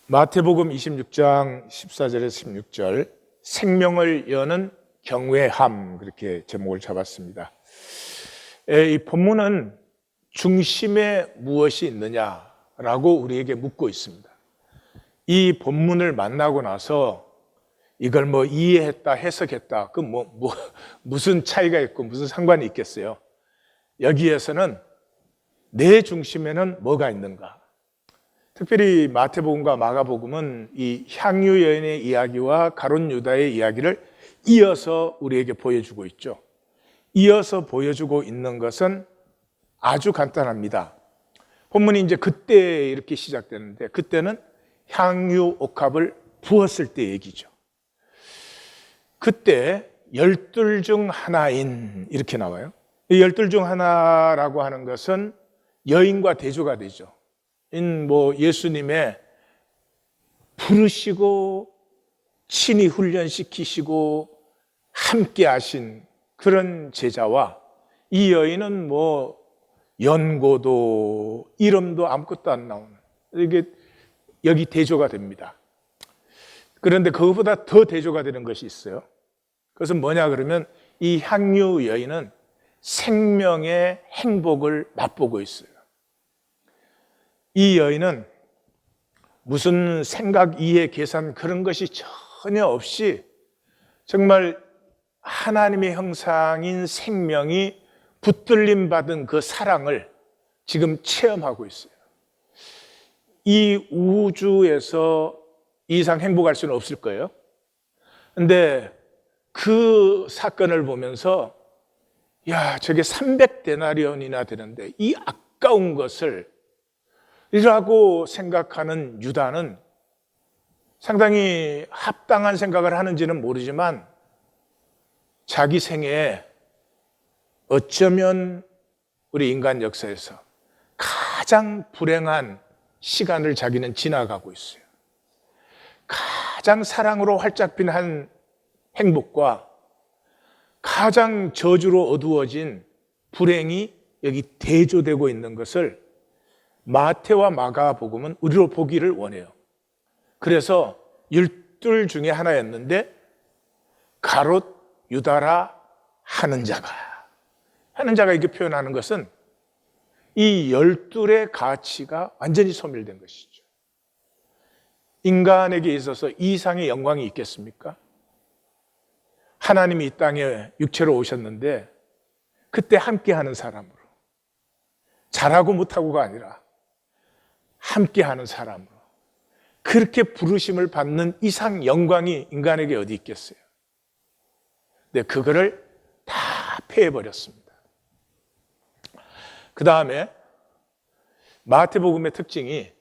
마태복음 26장 14절에서 16절 생명을 여는 경외함, 그렇게 제목을 잡았습니다. 이 본문은 중심에 무엇이 있느냐라고 우리에게 묻고 있습니다. 이 본문을 만나고 나서 이걸 이해했다, 해석했다, 무슨 차이가 있고 무슨 상관이 있겠어요? 여기에서는 내 중심에는 뭐가 있는가? 특별히 마태복음과 마가복음은 이 향유 여인의 이야기와 가룟 유다의 이야기를 이어서 우리에게 보여주고 있죠. 이어서 보여주고 있는 것은 아주 간단합니다. 본문이 이제 그때 이렇게 시작되는데, 그때는 향유 옥합을 부었을 때 얘기죠. 그때 12 중 하나인, 이렇게 나와요. 이 12 중 하나라고 하는 것은 여인과 대조가 되죠. 예수님의 부르시고 친히 훈련시키시고 함께 하신 그런 제자와 이 여인은 연고도 이름도 아무것도 안 나오는, 이게 여기 대조가 됩니다. 그런데 그것보다 더 대조가 되는 것이 있어요. 그것은 뭐냐 그러면 이 향유 여인은 생명의 행복을 맛보고 있어요. 이 여인은 무슨 생각, 이해, 계산 그런 것이 전혀 없이 정말 하나님의 형상인 생명이 붙들림 받은 그 사랑을 지금 체험하고 있어요. 이 우주에서 이 이상 행복할 수는 없을 거예요. 그런데 그 사건을 보면서 저게 300데나리온이나 되는데 이 아까운 것을 이라고 생각하는 유다는 상당히 합당한 생각을 하는지는 모르지만 자기 생애에 어쩌면 우리 인간 역사에서 가장 불행한 시간을 자기는 지나가고 있어요. 가장 사랑으로 활짝 핀 한 행복과 가장 저주로 어두워진 불행이 여기 대조되고 있는 것을 마태와 마가복음은 우리로 보기를 원해요. 그래서 12 중에 하나였는데 가롯 유다라 하는 자가 이렇게 표현하는 것은 이 12의 가치가 완전히 소멸된 것이죠. 인간에게 있어서 이 이상의 영광이 있겠습니까? 하나님이 이 땅에 육체로 오셨는데 그때 함께하는 사람으로, 잘하고 못하고가 아니라 함께하는 사람으로 그렇게 부르심을 받는 이상 영광이 인간에게 어디 있겠어요? 근데 그거를 다 패해버렸습니다. 그 다음에 마태복음의 특징이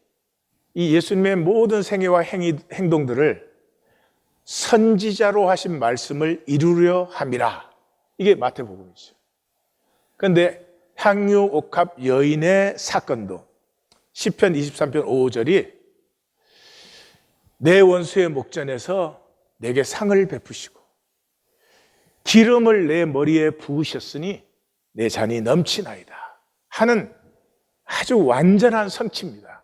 이 예수님의 모든 생애와 행동들을 선지자로 하신 말씀을 이루려 함이라. 이게 마태복음이죠. 그런데 향유 옥합 여인의 사건도 시편 23편 5절이 내 원수의 목전에서 내게 상을 베푸시고 기름을 내 머리에 부으셨으니 내 잔이 넘치나이다 하는 아주 완전한 성취입니다.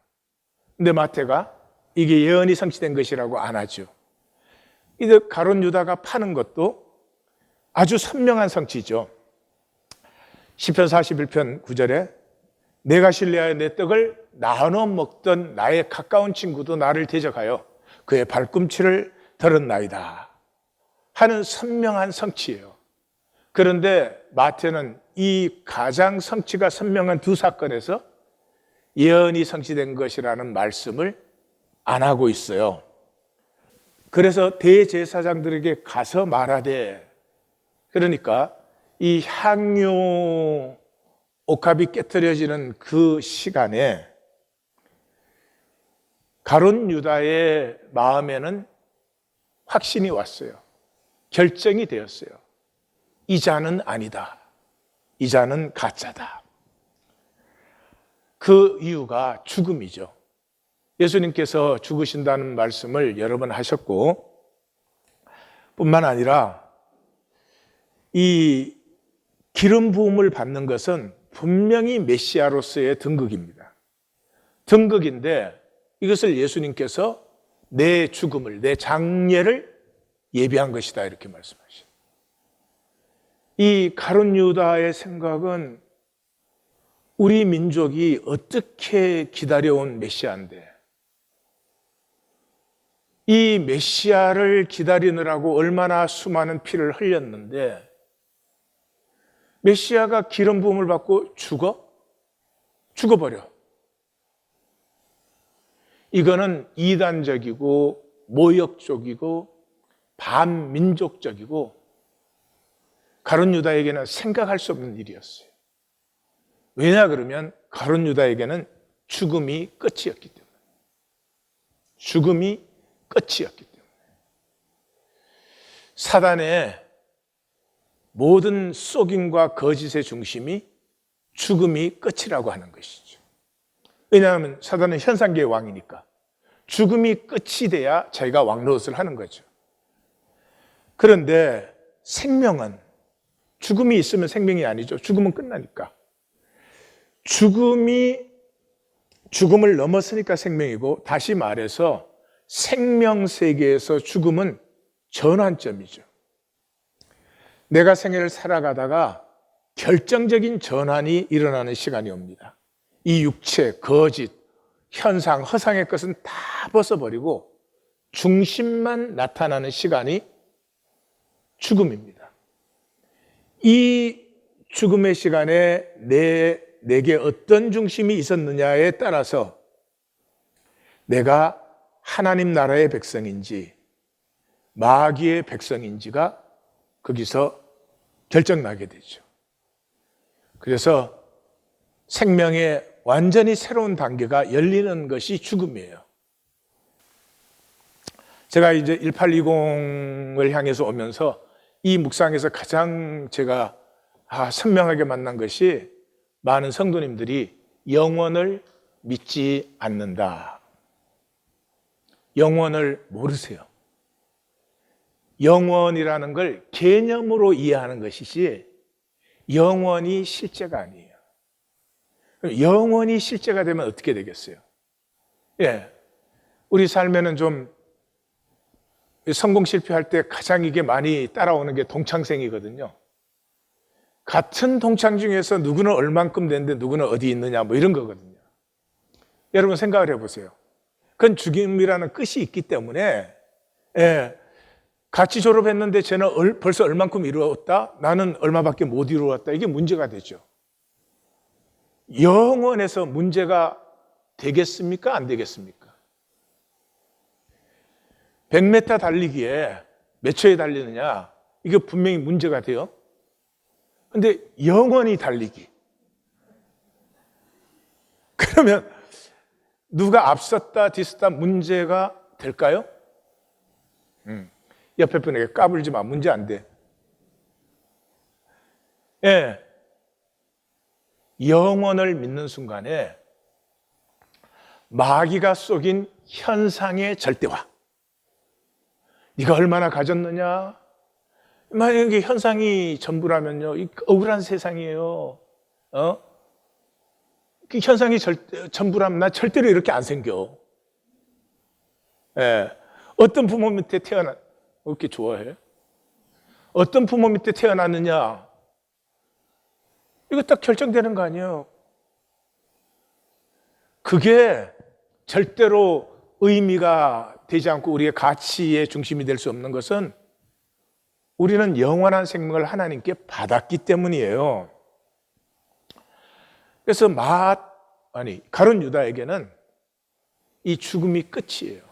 근데 마태가 이게 예언이 성취된 것이라고 안 하죠. 이 가룟 유다가 파는 것도 아주 선명한 성취죠. 시편 41편 9절에 내가 신뢰하여 내 떡을 나눠 먹던 나의 가까운 친구도 나를 대적하여 그의 발꿈치를 들었나이다 하는 선명한 성취예요. 그런데 마태는 이 가장 성취가 선명한 두 사건에서 예언이 성취된 것이라는 말씀을 안 하고 있어요. 그래서 대제사장들에게 가서 말하되, 그러니까 이 향유 옥합이 깨트려지는 그 시간에 가룟 유다의 마음에는 확신이 왔어요. 결정이 되었어요. 이 자는 아니다. 이 자는 가짜다. 그 이유가 죽음이죠. 예수님께서 죽으신다는 말씀을 여러 번 하셨고, 뿐만 아니라 이 기름 부음을 받는 것은 분명히 메시아로서의 등극입니다. 등극인데 이것을 예수님께서 내 죽음을, 내 장례를 예비한 것이다 이렇게 말씀하시죠. 이 가룟 유다의 생각은 우리 민족이 어떻게 기다려온 메시아인데 이 메시아를 기다리느라고 얼마나 수많은 피를 흘렸는데 메시아가 기름 부음을 받고 죽어버려. 이거는 이단적이고 모욕적이고 반민족적이고 가룟 유다에게는 생각할 수 없는 일이었어요. 왜냐 그러면 가룟 유다에게는 죽음이 끝이었기 때문에. 죽음이 끝이었기 때문에. 사단의 모든 속임과 거짓의 중심이 죽음이 끝이라고 하는 것이죠. 왜냐하면 사단은 현상계의 왕이니까 죽음이 끝이 돼야 자기가 왕 노릇을 하는 거죠. 그런데 생명은 죽음이 있으면 생명이 아니죠. 죽음은 끝나니까. 죽음을 넘었으니까 생명이고, 다시 말해서 생명 세계에서 죽음은 전환점이죠. 내가 생애를 살아가다가 결정적인 전환이 일어나는 시간이 옵니다. 이 육체, 거짓, 현상, 허상의 것은 다 벗어버리고 중심만 나타나는 시간이 죽음입니다. 이 죽음의 시간에 내게 어떤 중심이 있었느냐에 따라서 내가 하나님 나라의 백성인지 마귀의 백성인지가 거기서 결정나게 되죠. 그래서 생명의 완전히 새로운 단계가 열리는 것이 죽음이에요. 제가 이제 1820을 향해서 오면서 이 묵상에서 가장 제가 선명하게 만난 것이 많은 성도님들이 영원을 믿지 않는다. 영원을 모르세요. 영원이라는 걸 개념으로 이해하는 것이지 영원이 실제가 아니에요. 영원이 실제가 되면 어떻게 되겠어요? 우리 삶에는 좀 성공 실패할 때 가장 이게 많이 따라오는 게 동창생이거든요. 같은 동창 중에서 누구는 얼만큼 됐는데 누구는 어디 있느냐 뭐 이런 거거든요. 여러분 생각을 해보세요. 그건 죽음이라는 끝이 있기 때문에 같이 졸업했는데 쟤는 벌써 얼만큼 이루었다? 나는 얼마밖에 못 이루었다. 이게 문제가 되죠. 영원에서 문제가 되겠습니까? 안 되겠습니까? 100m 달리기에 몇 초에 달리느냐? 이게 분명히 문제가 돼요. 근데 영원히 달리기. 그러면 누가 앞섰다 뒤섰다 문제가 될까요? 옆에 분에게 까불지 마. 문제 안 돼. 영원을 믿는 순간에 마귀가 속인 현상의 절대화. 네가 얼마나 가졌느냐? 만약에 현상이 전부라면요, 이 억울한 세상이에요. 그 현상이 전부라면 나 절대로 이렇게 안 생겨. 어떤 부모 밑에 왜 이렇게 좋아해? 어떤 부모 밑에 태어났느냐? 이거 딱 결정되는 거 아니에요? 그게 절대로 의미가 되지 않고 우리의 가치의 중심이 될 수 없는 것은 우리는 영원한 생명을 하나님께 받았기 때문이에요. 그래서 가룟 유다에게는 이 죽음이 끝이에요.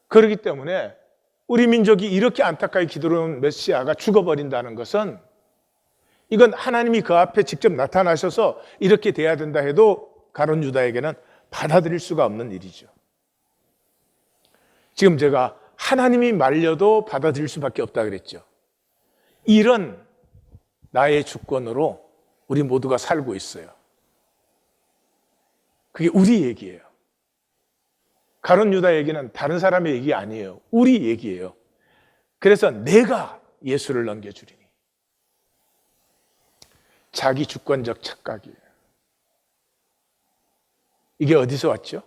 그렇기 때문에 우리 민족이 이렇게 안타까이 기도로운 메시아가 죽어버린다는 것은 이건 하나님이 그 앞에 직접 나타나셔서 이렇게 돼야 된다 해도 가룟 유다에게는 받아들일 수가 없는 일이죠. 지금 제가 하나님이 말려도 받아들일 수밖에 없다 그랬죠. 이런 나의 주권으로 우리 모두가 살고 있어요. 그게 우리 얘기예요. 가룟 유다 얘기는 다른 사람의 얘기 아니에요. 우리 얘기예요. 그래서 내가 예수를 넘겨주리니. 자기 주권적 착각이에요. 이게 어디서 왔죠?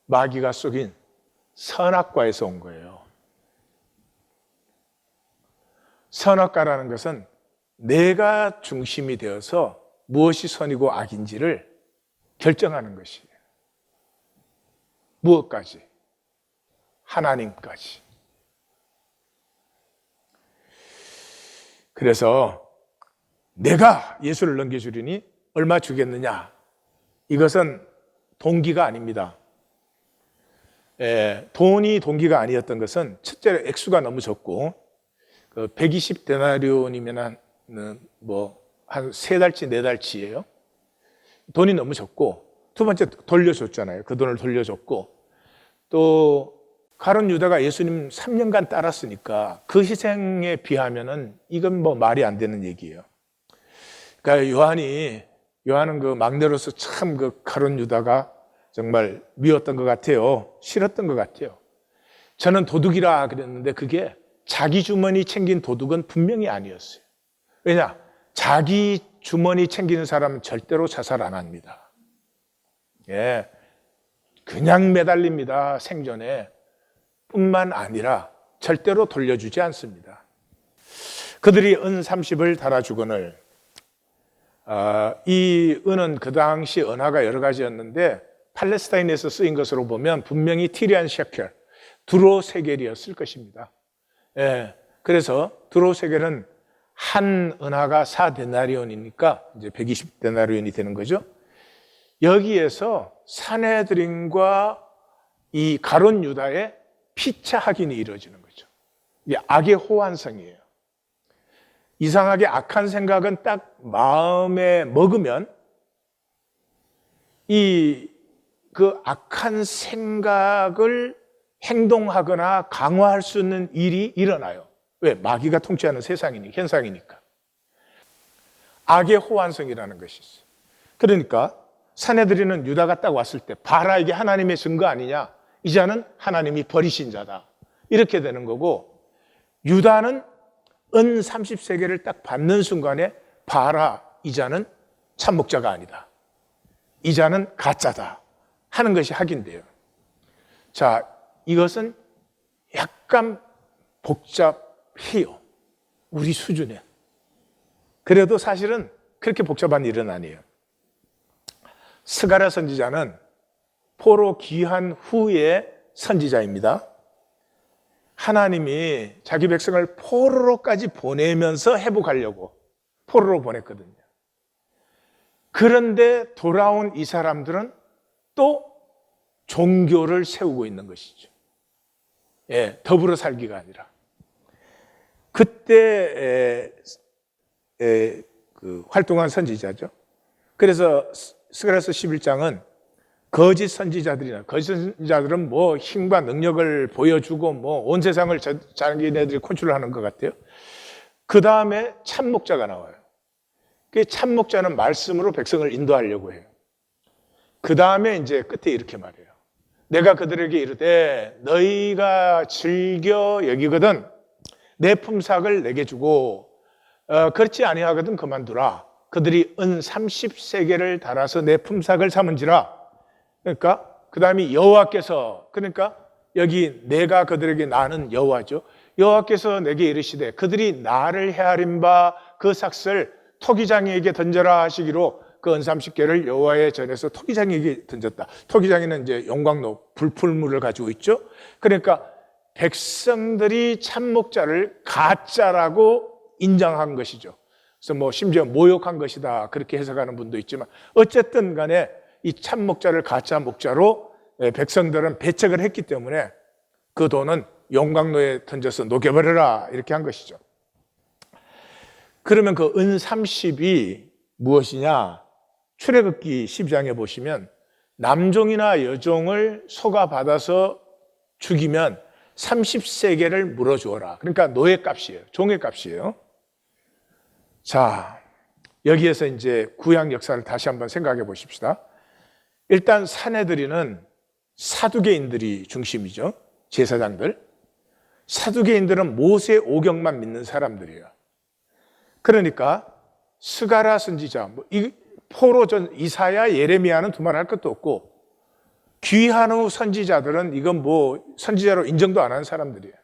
마귀가 속인 선악과에서 온 거예요. 선악과라는 것은 내가 중심이 되어서 무엇이 선이고 악인지를 결정하는 것이에요. 무엇까지? 하나님까지. 그래서 내가 예수를 넘겨주리니 얼마 주겠느냐? 이것은 동기가 아닙니다. 돈이 동기가 아니었던 것은 첫째로 액수가 너무 적고 120데나리온이면 한 3달치, 4달치예요. 돈이 너무 적고, 두 번째 돌려줬잖아요. 그 돈을 돌려줬고, 또 가룟 유다가 예수님 3년간 따랐으니까 그 희생에 비하면은 이건 말이 안 되는 얘기예요. 그러니까 요한은 그 막내로서 참 그 가룟 유다가 정말 미웠던 것 같아요. 싫었던 것 같아요. 저는 도둑이라 그랬는데 그게 자기 주머니 챙긴 도둑은 분명히 아니었어요. 왜냐? 자기 주머니 챙기는 사람은 절대로 자살 안 합니다. 예, 그냥 매달립니다. 생전에. 뿐만 아니라 절대로 돌려주지 않습니다. 그들이 은 30을 달아주거늘. 이 은은 그 당시 은화가 여러 가지였는데 팔레스타인에서 쓰인 것으로 보면 분명히 티리안 셰켈, 두로 세겔이었을 것입니다. 예, 그래서 두로 세겔은 한 은화가 4데나리온이니까 이제 120데나리온이 되는 거죠. 여기에서 사내들인과 이 가룟 유다의 피차 확인이 이루어지는 거죠. 이게 악의 호환성이에요. 이상하게 악한 생각은 딱 마음에 먹으면 그 악한 생각을 행동하거나 강화할 수 있는 일이 일어나요. 왜? 마귀가 통치하는 현상이니까. 악의 호환성이라는 것이 있어요. 그러니까 사내들이는 유다가 딱 왔을 때 봐라 이게 하나님의 증거 아니냐. 이 자는 하나님이 버리신 자다. 이렇게 되는 거고 유다는 은 30세겔을 딱 받는 순간에 봐라 이 자는 참목자가 아니다. 이 자는 가짜다. 하는 것이 확인돼요. 자, 이것은 약간 복잡해요. 우리 수준에. 그래도 사실은 그렇게 복잡한 일은 아니에요. 스가랴 선지자는 포로 귀환 후의 선지자입니다. 하나님이 자기 백성을 포로로까지 보내면서 회복하려고 포로로 보냈거든요. 그런데 돌아온 이 사람들은 또 종교를 세우고 있는 것이죠. 예, 더불어 살기가 아니라. 그때 활동한 선지자죠. 그래서 스가랴서 11장은 거짓 선지자들은 뭐 힘과 능력을 보여주고 뭐 온 세상을 자기네들이 컨트롤하는 것 같아요. 그 다음에 참목자가 나와요. 그 참목자는 말씀으로 백성을 인도하려고 해요. 그 다음에 이제 끝에 이렇게 말해요. 내가 그들에게 이르되 너희가 즐겨 여기거든 내 품삯을 내게 주고 그렇지 아니하거든 그만두라. 그들이 은 30세겔을 달아서 내 품삯을 삼은지라. 그러니까 그 다음에 여호와께서 그러니까 여기 내가 그들에게 나는 여호와죠. 여호와께서 내게 이르시되 그들이 나를 헤아린 바 그 삭슬 토기장이에게 던져라 하시기로 그 은 30개를 여호와의 전에서 토기장이에게 던졌다. 토기장이는 이제 용광로 불풀물을 가지고 있죠. 그러니까 백성들이 참목자를 가짜라고 인정한 것이죠. 그래서 뭐 심지어 모욕한 것이다 그렇게 해석하는 분도 있지만 어쨌든 간에 이 참목자를 가짜 목자로 백성들은 배척을 했기 때문에 그 돈은 용광로에 던져서 녹여버려라 이렇게 한 것이죠. 그러면 그 은 30이 무엇이냐? 출애굽기 12장에 보시면 남종이나 여종을 속아받아서 죽이면 30세겔을 물어주어라. 그러니까 노예값이에요. 종의값이에요. 자, 여기에서 이제 구약 역사를 다시 한번 생각해 보십시다. 일단 사내들이는 사두개인들이 중심이죠. 제사장들. 사두개인들은 모세 오경만 믿는 사람들이에요. 그러니까 스가랴 선지자, 포로 전 이사야, 예레미야는 두말할 것도 없고 귀한 후 선지자들은 이건 뭐 선지자로 인정도 안 하는 사람들이에요.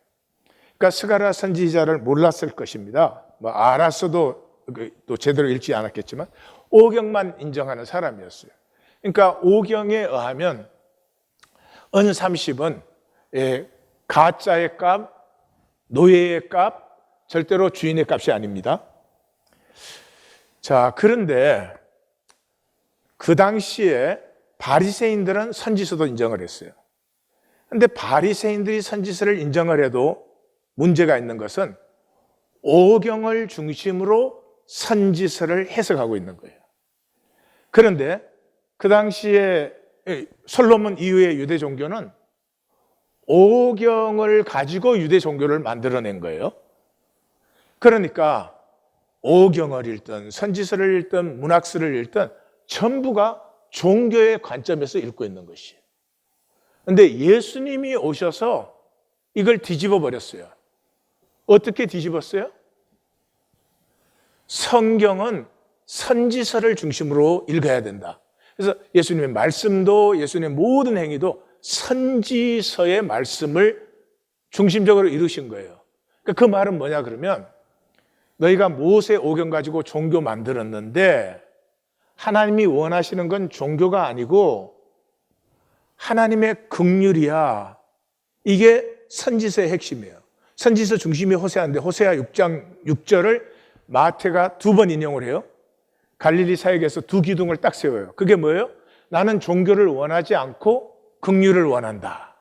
그러니까 스가랴 선지자를 몰랐을 것입니다. 뭐 알았어도 또 제대로 읽지 않았겠지만 오경만 인정하는 사람이었어요. 그러니까 오경에 의하면 은 30은 가짜의 값, 노예의 값, 절대로 주인의 값이 아닙니다. 자, 그런데 그 당시에 바리새인들은 선지서도 인정을 했어요. 그런데 바리새인들이 선지서를 인정을 해도 문제가 있는 것은 오경을 중심으로 선지서를 해석하고 있는 거예요. 그런데 그 당시에 솔로몬 이후의 유대 종교는 오경을 가지고 유대 종교를 만들어낸 거예요. 그러니까 오경을 읽든 선지서를 읽든 문학서를 읽든 전부가 종교의 관점에서 읽고 있는 것이에요. 그런데 예수님이 오셔서 이걸 뒤집어 버렸어요. 어떻게 뒤집었어요? 성경은 선지서를 중심으로 읽어야 된다. 그래서 예수님의 말씀도 예수님의 모든 행위도 선지서의 말씀을 중심적으로 이루신 거예요. 그 말은 뭐냐 그러면 너희가 모세 오경 가지고 종교 만들었는데 하나님이 원하시는 건 종교가 아니고 하나님의 긍휼이야. 이게 선지서의 핵심이에요. 선지서 중심이 호세아인데 호세아 6장 6절을 마태가 2번 인용을 해요. 갈릴리 사역에서 두 기둥을 딱 세워요. 그게 뭐예요? 나는 종교를 원하지 않고 긍휼을 원한다.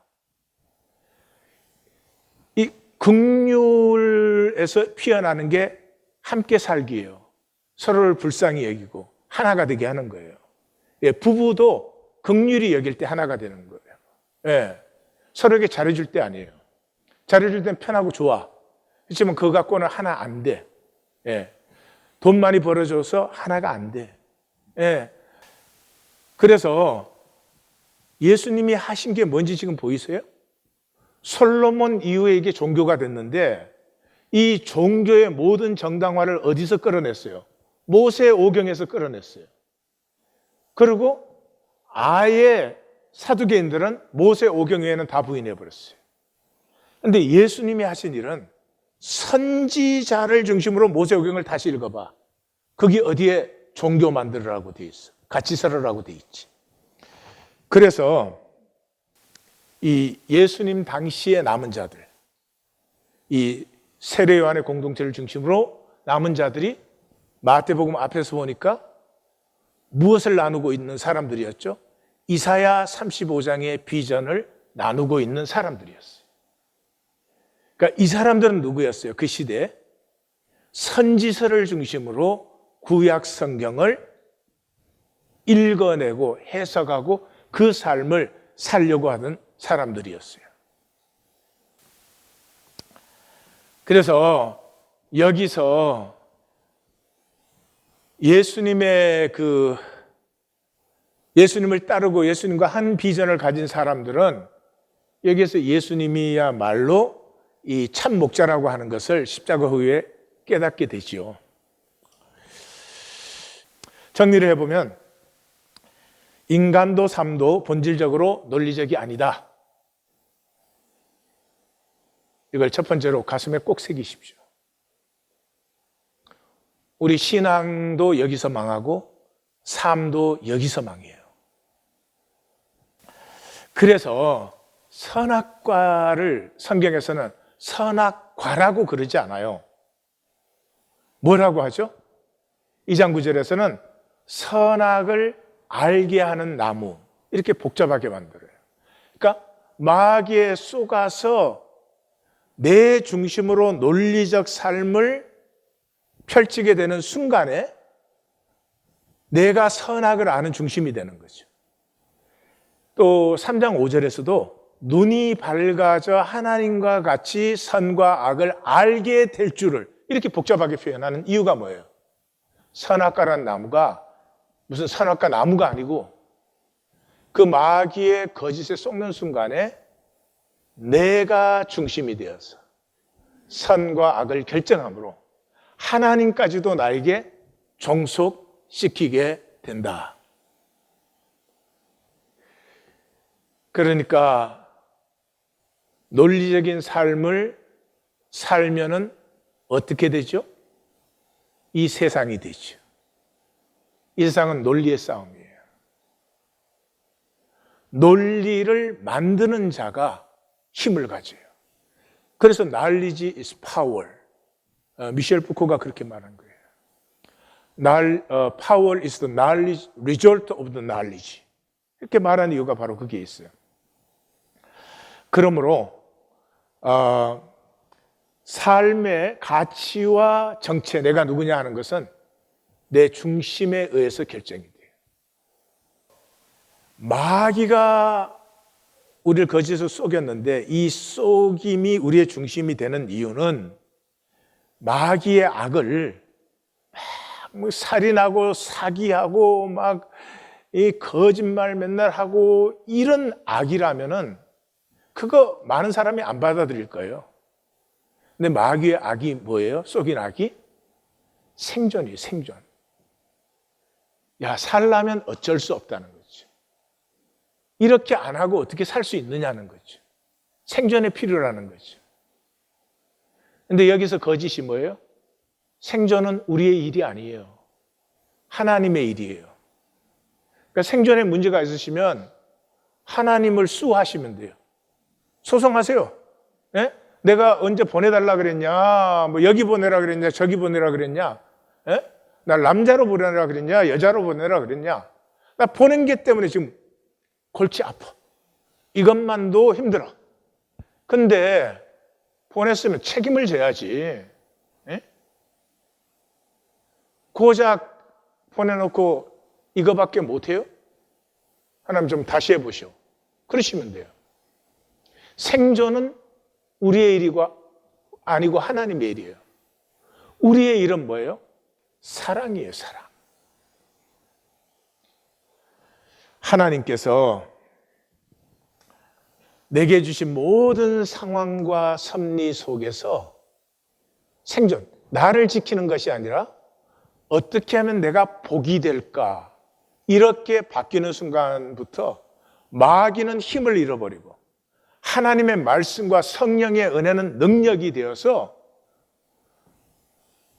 이 긍휼에서 피어나는 게 함께 살기예요. 서로를 불쌍히 여기고 하나가 되게 하는 거예요. 부부도 긍휼히 여길 때 하나가 되는 거예요. 서로에게 잘해줄 때 아니에요. 잘해줄 땐 편하고 좋아. 그렇지만 그거 갖고는 하나 안 돼. 돈 많이 벌어줘서 하나가 안 돼. 그래서 예수님이 하신 게 뭔지 지금 보이세요? 솔로몬 이후에 이게 종교가 됐는데 이 종교의 모든 정당화를 어디서 끌어냈어요? 모세 오경에서 끌어냈어요. 그리고 아예 사두개인들은 모세 오경 외에는 다 부인해버렸어요. 그런데 예수님이 하신 일은 선지자를 중심으로 모세 오경을 다시 읽어봐. 거기 어디에 종교 만들으라고 돼 있어. 같이 살으라고 돼 있지. 그래서 이 예수님 당시의 남은 자들, 이 세례 요한의 공동체를 중심으로 남은 자들이 마태복음 앞에서 보니까 무엇을 나누고 있는 사람들이었죠? 이사야 35장의 비전을 나누고 있는 사람들이었어요. 그러니까 이 사람들은 누구였어요? 그 시대에 선지서를 중심으로 구약 성경을 읽어내고 해석하고 그 삶을 살려고 하는 사람들이었어요. 그래서 여기서 예수님을 따르고 예수님과 한 비전을 가진 사람들은 여기에서 예수님이야말로 이 참 목자라고 하는 것을 십자가 후에 깨닫게 되지요. 정리를 해보면 인간도 삶도 본질적으로 논리적이 아니다. 이걸 첫 번째로 가슴에 꼭 새기십시오. 우리 신앙도 여기서 망하고 삶도 여기서 망해요. 그래서 선악과를 성경에서는 선악과라고 그러지 않아요. 뭐라고 하죠? 2장 9절에서는 선악을 알게 하는 나무, 이렇게 복잡하게 만들어요. 그러니까 마귀에 쏘가서 내 중심으로 논리적 삶을 펼치게 되는 순간에 내가 선악을 아는 중심이 되는 거죠. 또 3장 5절에서도 눈이 밝아져 하나님과 같이 선과 악을 알게 될 줄을 이렇게 복잡하게 표현하는 이유가 뭐예요? 선악과라는 나무가 무슨 선악과 나무가 아니고 그 마귀의 거짓에 속는 순간에 내가 중심이 되어서 선과 악을 결정함으로 하나님까지도 나에게 종속시키게 된다. 그러니까 논리적인 삶을 살면은 어떻게 되죠? 이 세상이 되죠. 이 세상은 논리의 싸움이에요. 논리를 만드는 자가 힘을 가져요. 그래서 knowledge is power. 미셸 푸코가 그렇게 말한 거예요. Power is the knowledge, result of the knowledge. 이렇게 말하는 이유가 바로 그게 있어요. 그러므로 삶의 가치와 정체, 내가 누구냐 하는 것은 내 중심에 의해서 결정이 돼요. 마귀가 우리를 거짓으로 속였는데 이 속임이 우리의 중심이 되는 이유는 마귀의 악을 막 살인하고 사기하고 막 이 거짓말 맨날 하고 이런 악이라면은 그거 많은 사람이 안 받아들일 거예요. 근데 마귀의 악이 뭐예요? 속인 악이? 생존이에요, 생존. 야, 살려면 어쩔 수 없다는 거죠. 이렇게 안 하고 어떻게 살 수 있느냐는 거죠. 생존의 필요라는 거죠. 근데 여기서 거짓이 뭐예요? 생존은 우리의 일이 아니에요. 하나님의 일이에요. 그러니까 생존에 문제가 있으시면 하나님을 수하시면 돼요. 소송하세요. 예? 내가 언제 보내달라 그랬냐, 뭐 여기 보내라 그랬냐, 저기 보내라 그랬냐, 예? 날 남자로 보내라 그랬냐, 여자로 보내라 그랬냐. 나 보낸 게 때문에 지금 골치 아파. 이것만도 힘들어. 근데 보냈으면 책임을 져야지. 예? 고작 보내놓고 이거밖에 못해요? 하나님 좀 다시 해보시오. 그러시면 돼요. 생존은 우리의 일이고 아니고 하나님의 일이에요. 우리의 일은 뭐예요? 사랑이에요, 사랑. 하나님께서 내게 주신 모든 상황과 섭리 속에서 생존, 나를 지키는 것이 아니라 어떻게 하면 내가 복이 될까? 이렇게 바뀌는 순간부터 마귀는 힘을 잃어버리고 하나님의 말씀과 성령의 은혜는 능력이 되어서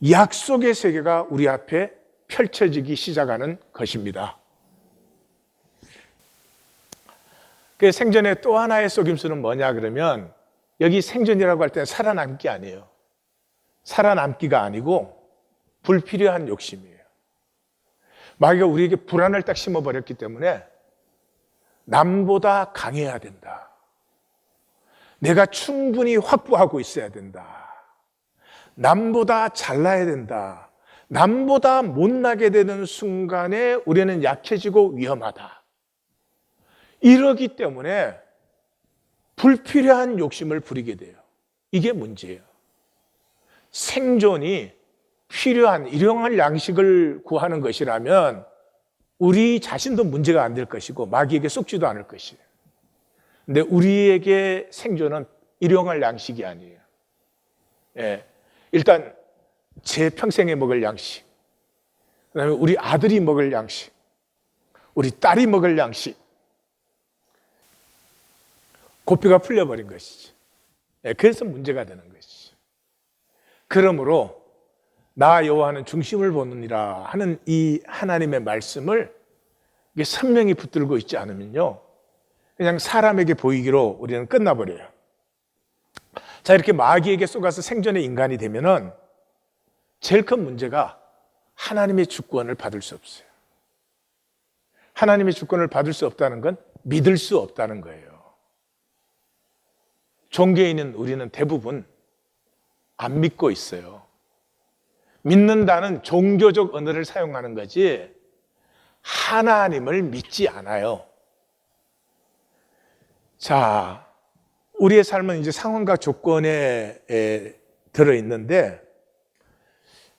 약속의 세계가 우리 앞에 펼쳐지기 시작하는 것입니다. 그 생존의 또 하나의 속임수는 뭐냐 그러면 여기 생존이라고 할 때는 살아남기 아니에요. 살아남기가 아니고 불필요한 욕심이에요. 마귀가 우리에게 불안을 딱 심어버렸기 때문에 남보다 강해야 된다. 내가 충분히 확보하고 있어야 된다. 남보다 잘나야 된다. 남보다 못나게 되는 순간에 우리는 약해지고 위험하다. 이러기 때문에 불필요한 욕심을 부리게 돼요. 이게 문제예요. 생존이 필요한 일용할 양식을 구하는 것이라면 우리 자신도 문제가 안 될 것이고 마귀에게 속지도 않을 것이에요. 근데 우리에게 생존은 일용할 양식이 아니에요. 예, 일단 제 평생에 먹을 양식, 그다음에 우리 아들이 먹을 양식, 우리 딸이 먹을 양식, 고삐가 풀려버린 것이죠. 예, 그래서 문제가 되는 것이죠. 그러므로 나 여호와는 중심을 보느니라 하는 이 하나님의 말씀을 이게 선명히 붙들고 있지 않으면요, 그냥 사람에게 보이기로 우리는 끝나버려요. 자, 이렇게 마귀에게 속아서 생존의 인간이 되면은 제일 큰 문제가 하나님의 주권을 받을 수 없어요. 하나님의 주권을 받을 수 없다는 건 믿을 수 없다는 거예요. 종교에 있는 우리는 대부분 안 믿고 있어요. 믿는다는 종교적 언어를 사용하는 거지 하나님을 믿지 않아요. 자, 우리의 삶은 이제 상황과 조건에 들어있는데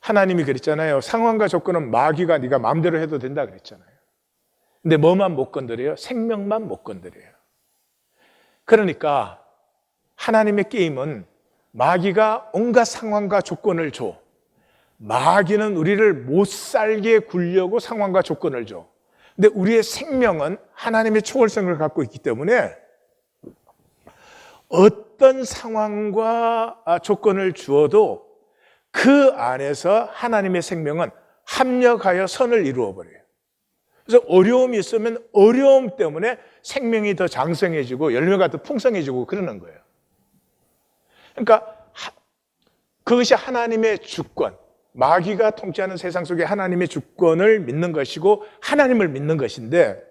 하나님이 그랬잖아요. 상황과 조건은 마귀가 네가 마음대로 해도 된다 그랬잖아요. 근데 뭐만 못 건드려요? 생명만 못 건드려요. 그러니까 하나님의 게임은 마귀가 온갖 상황과 조건을 줘. 마귀는 우리를 못 살게 굴려고 상황과 조건을 줘. 근데 우리의 생명은 하나님의 초월성을 갖고 있기 때문에 어떤 상황과 조건을 주어도 그 안에서 하나님의 생명은 합력하여 선을 이루어 버려요. 그래서 어려움이 있으면 어려움 때문에 생명이 더 장성해지고 열매가 더 풍성해지고 그러는 거예요. 그러니까 그것이 하나님의 주권, 마귀가 통치하는 세상 속에 하나님의 주권을 믿는 것이고 하나님을 믿는 것인데,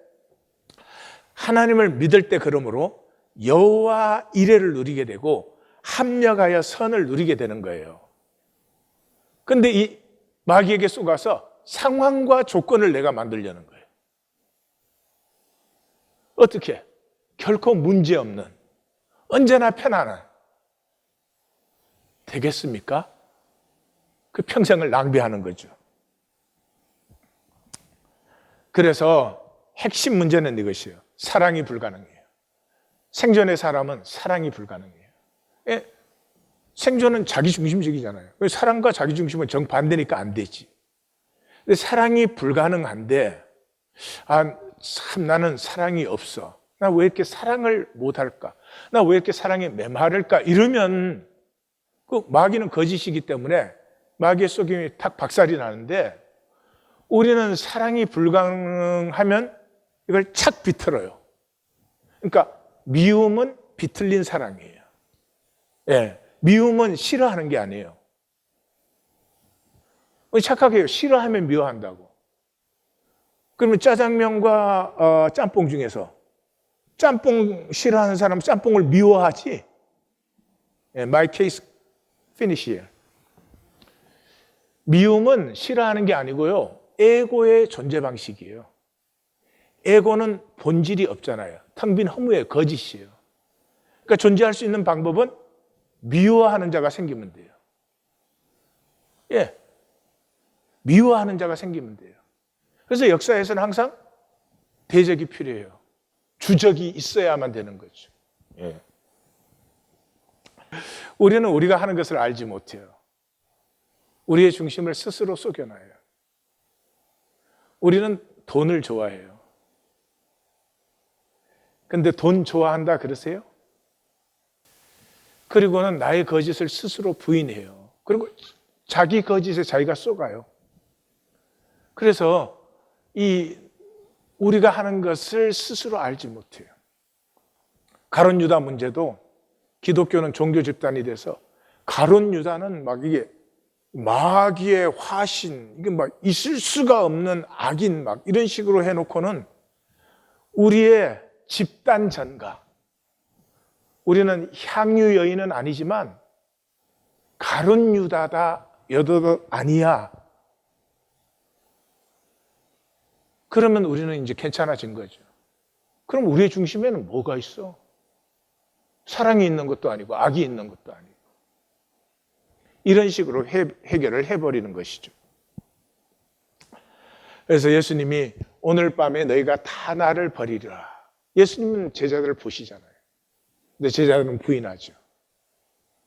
하나님을 믿을 때 그러므로 여호와 이레를 누리게 되고 합력하여 선을 누리게 되는 거예요. 그런데 이 마귀에게 속아서 상황과 조건을 내가 만들려는 거예요. 어떻게? 결코 문제없는, 언제나 편안한. 되겠습니까? 그 평생을 낭비하는 거죠. 그래서 핵심 문제는 이것이에요. 사랑이 불가능해요. 생존의 사람은 사랑이 불가능해요. 생존은 자기중심적이잖아요. 사랑과 자기중심은 정반대니까 안 되지. 근데 사랑이 불가능한데, 참 나는 사랑이 없어. 나 왜 이렇게 사랑을 못할까? 나 왜 이렇게 사랑에 메마를까? 이러면 그 마귀는 거짓이기 때문에 마귀의 속임이 탁 박살이 나는데, 우리는 사랑이 불가능하면 이걸 착 비틀어요. 그러니까 미움은 비틀린 사랑이에요. 예, 미움은 싫어하는 게 아니에요. 착각해요. 싫어하면 미워한다고. 그러면 짜장면과 짬뽕 중에서 짬뽕 싫어하는 사람은 짬뽕을 미워하지. 예, my case finish here. 미움은 싫어하는 게 아니고요, 에고의 존재 방식이에요. 에고는 본질이 없잖아요. 텅 빈 허무의 거짓이에요. 그러니까 존재할 수 있는 방법은 미워하는 자가 생기면 돼요. 예, 미워하는 자가 생기면 돼요. 그래서 역사에서는 항상 대적이 필요해요. 주적이 있어야만 되는 거죠. 예. 우리는 우리가 하는 것을 알지 못해요. 우리의 중심을 스스로 속여놔요. 우리는 돈을 좋아해요. 근데 돈 좋아한다 그러세요? 그리고는 나의 거짓을 스스로 부인해요. 그리고 자기 거짓에 자기가 쏘가요. 그래서 우리가 하는 것을 스스로 알지 못해요. 가룟 유다 문제도 기독교는 종교 집단이 돼서 가룟 유다는 막 이게 마귀의 화신, 이게 막 있을 수가 없는 악인 막 이런 식으로 해놓고는 우리의 집단 전가, 우리는 향유 여인은 아니지만 가룟 유다다, 여도도 아니야. 그러면 우리는 이제 괜찮아진 거죠. 그럼 우리의 중심에는 뭐가 있어? 사랑이 있는 것도 아니고 악이 있는 것도 아니고. 이런 식으로 해결을 해버리는 것이죠. 그래서 예수님이 오늘 밤에 너희가 다 나를 버리리라. 예수님은 제자들을 보시잖아요. 근데 제자들은 부인하죠.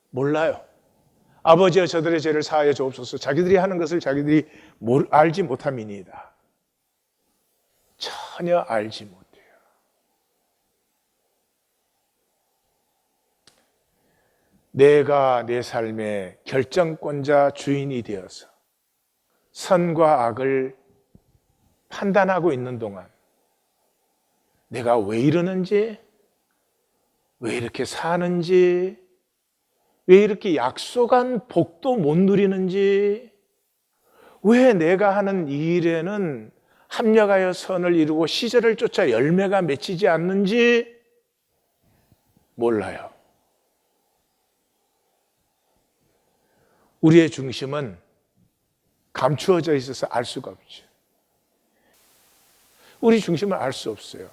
몰라요. 아버지여 저들의 죄를 사하여 주옵소서. 자기들이 하는 것을 자기들이 알지 못함이니이다. 전혀 알지 못해요. 내가 내 삶의 결정권자 주인이 되어서 선과 악을 판단하고 있는 동안 내가 왜 이러는지, 왜 이렇게 사는지, 왜 이렇게 약속한 복도 못 누리는지, 왜 내가 하는 일에는 합력하여 선을 이루고 시절을 쫓아 열매가 맺히지 않는지 몰라요. 우리의 중심은 감추어져 있어서 알 수가 없죠. 우리 중심을 알 수 없어요.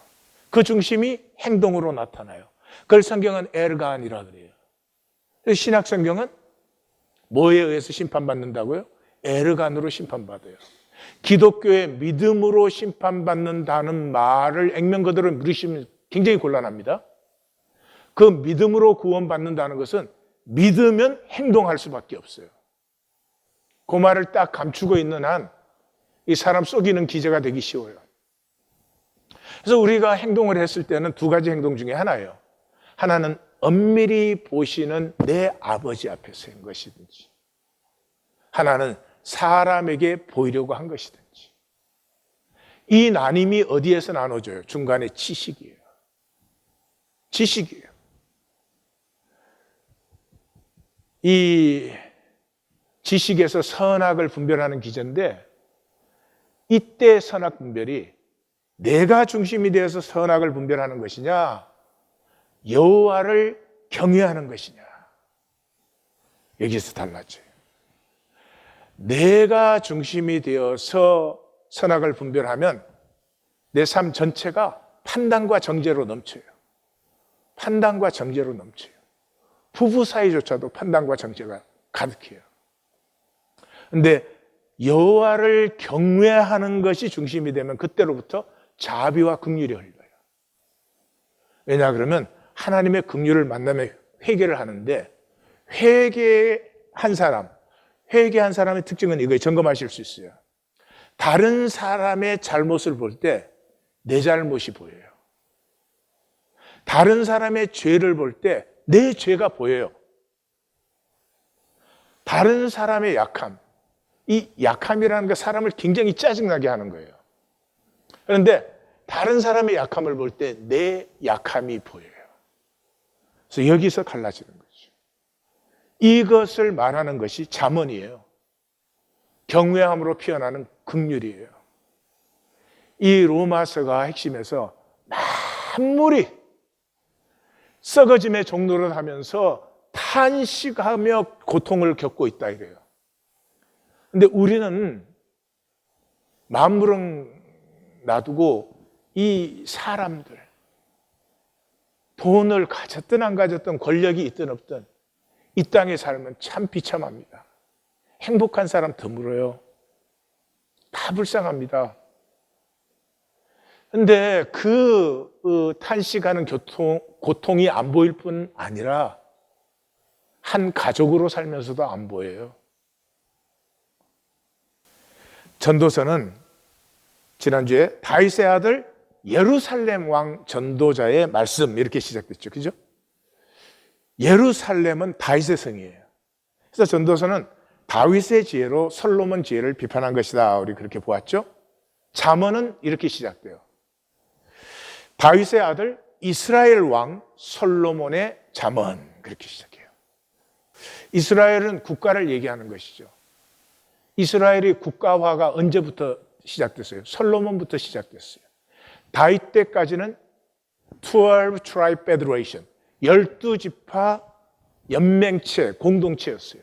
그 중심이 행동으로 나타나요. 그걸 성경은 에르간이라 그래요. 신약 성경은 뭐에 의해서 심판받는다고요? 에르간으로 심판받아요. 기독교의 믿음으로 심판받는다는 말을 액면 그대로 물으시면 굉장히 곤란합니다. 그 믿음으로 구원받는다는 것은 믿으면 행동할 수밖에 없어요. 그 말을 딱 감추고 있는 한 이 사람 속이는 기제가 되기 쉬워요. 그래서 우리가 행동을 했을 때는 두 가지 행동 중에 하나예요. 하나는 엄밀히 보시는 내 아버지 앞에서인 것이든지, 하나는 사람에게 보이려고 한 것이든지, 이 나님이 어디에서 나눠져요? 중간에 지식이에요. 지식이에요. 이 지식에서 선악을 분별하는 기제인데, 이때 선악 분별이 내가 중심이 되어서 선악을 분별하는 것이냐, 여호와를 경외하는 것이냐, 여기서 달라져요. 내가 중심이 되어서 선악을 분별하면 내 삶 전체가 판단과 정죄로 넘쳐요. 판단과 정죄로 넘쳐요. 부부 사이조차도 판단과 정죄가 가득해요. 그런데 여호와를 경외하는 것이 중심이 되면 그때로부터 자비와 긍휼이 흘러요. 왜냐 그러면 하나님의 긍휼을 만나며 회개를 하는데, 회개한 사람의 특징은 이거예요. 점검하실 수 있어요. 다른 사람의 잘못을 볼 때 내 잘못이 보여요. 다른 사람의 죄를 볼 때 내 죄가 보여요. 다른 사람의 약함, 이 약함이라는 게 사람을 굉장히 짜증나게 하는 거예요. 그런데 다른 사람의 약함을 볼 때 내 약함이 보여요. 그래서 여기서 갈라지는 거죠. 이것을 말하는 것이 잠언이에요. 경외함으로 피어나는 긍휼이에요. 이 로마서가 핵심에서 만물이 썩어짐의 종로를 하면서 탄식하며 고통을 겪고 있다 이래요. 근데 우리는 만물은 놔두고 이 사람들, 돈을 가졌든 안 가졌든 권력이 있든 없든 이 땅에 살면 참 비참합니다. 행복한 사람 드물어요. 다 불쌍합니다. 그런데 그 탄식하는 고통이 안 보일 뿐 아니라 한 가족으로 살면서도 안 보여요. 전도서는 지난주에 다윗의 아들 예루살렘 왕 전도자의 말씀 이렇게 시작됐죠. 그죠? 예루살렘은 다윗의 성이에요. 그래서 전도서는 다윗의 지혜로 솔로몬 지혜를 비판한 것이다. 우리 그렇게 보았죠? 잠언은 이렇게 시작돼요. 다윗의 아들 이스라엘 왕 솔로몬의 잠언, 그렇게 시작해요. 이스라엘은 국가를 얘기하는 것이죠. 이스라엘이 국가화가 언제부터 시작됐어요? 솔로몬부터 시작됐어요. 다윗 때까지는 12 tribe federation, 12지파 연맹체, 공동체였어요.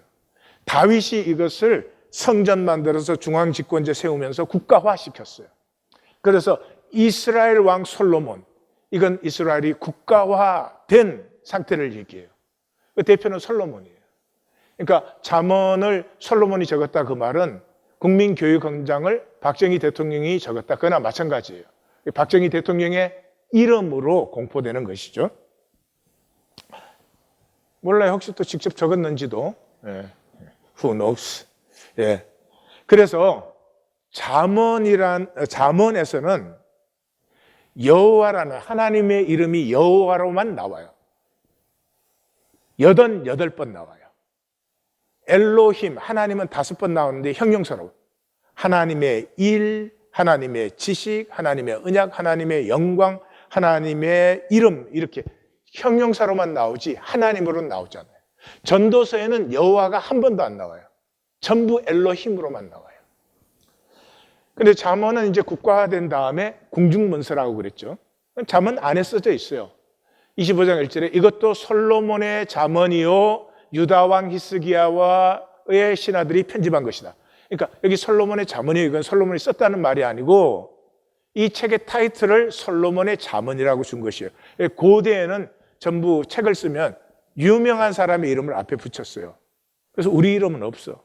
다윗이 이것을 성전 만들어서 중앙집권제 세우면서 국가화 시켰어요. 그래서 이스라엘 왕 솔로몬, 이건 이스라엘이 국가화된 상태를 얘기해요. 그 대표는 솔로몬이에요. 그러니까 잠언을 솔로몬이 적었다 그 말은 국민교육헌장을 박정희 대통령이 적었다, 그거나 마찬가지예요. 박정희 대통령의 이름으로 공포되는 것이죠. 몰라요. 혹시 또 직접 적었는지도. Who knows? 예. 그래서 잠언에서는 여호와라는 하나님의 이름이 여호와로만 나와요. 88번 나와요. 엘로힘, 하나님은 5번 나오는데 형용사로 하나님의 일, 하나님의 지식, 하나님의 언약, 하나님의 영광, 하나님의 이름, 이렇게 형용사로만 나오지 하나님으로는 나오잖아요. 전도서에는 여호와가 한 번도 안 나와요. 전부 엘로힘으로만 나와요. 근데 잠언은 이제 국가화된 다음에 궁중문서라고 그랬죠. 잠언 안에 써져 있어요. 25장 1절에 이것도 솔로몬의 잠언이요 유다 왕 히스기야와의 신하들이 편집한 것이다. 그러니까 여기 솔로몬의 잠언이요, 이건 솔로몬이 썼다는 말이 아니고 이 책의 타이틀을 솔로몬의 잠언이라고 준 것이에요. 고대에는 전부 책을 쓰면 유명한 사람의 이름을 앞에 붙였어요. 그래서 우리 이름은 없어.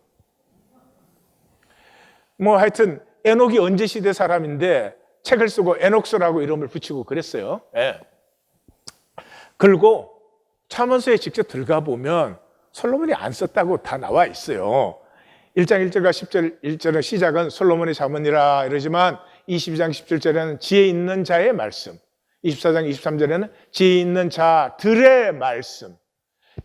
뭐 하여튼 에녹이 언제 시대 사람인데 책을 쓰고 에녹스라고 이름을 붙이고 그랬어요. 네. 그리고 잠언서에 직접 들어가 보면 솔로몬이 안 썼다고 다 나와 있어요. 1장 1절과 10절 1절의 시작은 솔로몬의 잠언이라 이러지만 22장 17절에는 지혜 있는 자의 말씀, 24장 23절에는 지혜 있는 자들의 말씀.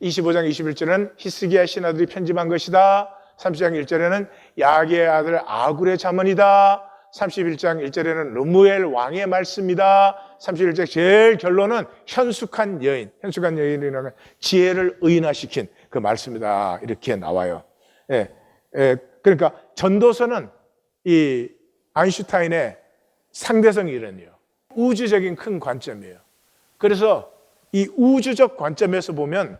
25장 21절에는 히스기야 신하들이 편집한 것이다. 30장 1절에는 야게의 아들 아굴의 잠언이다. 31장 1절에는 르무엘 왕의 말씀이다. 31장 제일 결론은 현숙한 여인. 현숙한 여인이라는 지혜를 의인화시킨 그 말씀이다. 이렇게 나와요. 그러니까 전도서는 이 아인슈타인의 상대성 이론이에요. 우주적인 큰 관점이에요. 그래서 이 우주적 관점에서 보면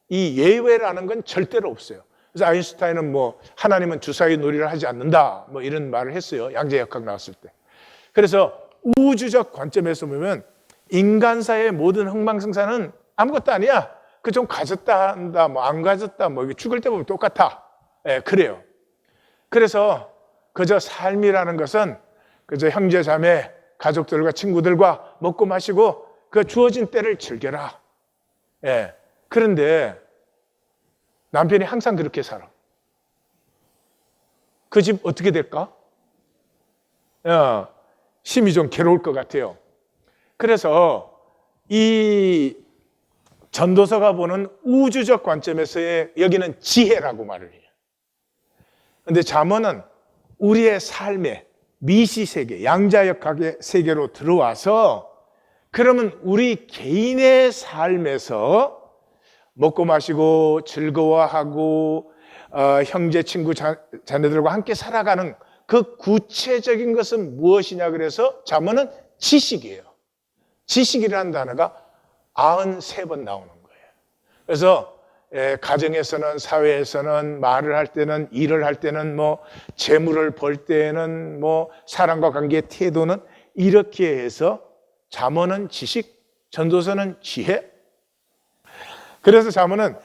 이 예외라는 건 절대로 없어요. 그래서 아인슈타인은 뭐 하나님은 주사위 놀이를 하지 않는다 뭐 이런 말을 했어요. 양자역학 나왔을 때. 그래서 우주적 관점에서 보면 인간사의 모든 흥망성쇠는 아무것도 아니야. 그 좀 가졌다 한다, 뭐 안 가졌다, 뭐 죽을 때 보면 똑같아. 그래요. 그래서 그저 삶이라는 것은 그저 형제 자매 가족들과 친구들과 먹고 마시고 그 주어진 때를 즐겨라. 그런데 남편이 항상 그렇게 살아. 그 집 어떻게 될까? 심히 좀 괴로울 것 같아요. 그래서 이 전도서가 보는 우주적 관점에서의 여기는 지혜라고 말을 해요. 그런데 잠언은 우리의 삶의 미시세계, 양자역학의 세계로 들어와서 그러면 우리 개인의 삶에서 먹고 마시고 즐거워하고 형제, 친구, 자녀들과 함께 살아가는 그 구체적인 것은 무엇이냐 그래서 잠언은 지식이에요. 지식이라는 단어가 93번 나오는 거예요. 그래서 가정에서는 사회에서는 말을 할 때는 일을 할 때는 뭐 재물을 벌 때는 뭐 사람과 관계의 태도는 이렇게 해서 잠언은 지식, 전도서는 지혜. 그래서 잠언은